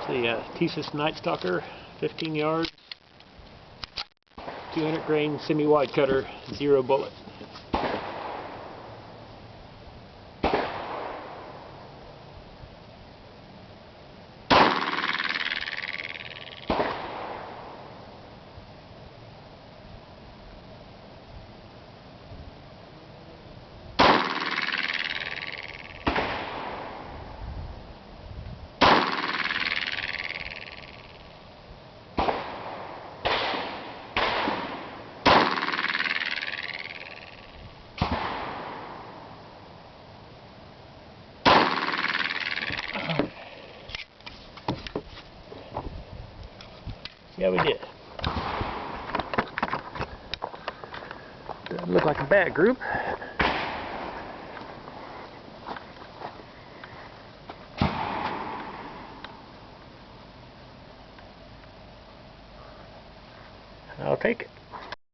The Thesis Night Stalker, 15 yards, 200 grain semi-wide cutter, 0 bullet. Yeah, we did. Doesn't look like a bad group. I'll take it.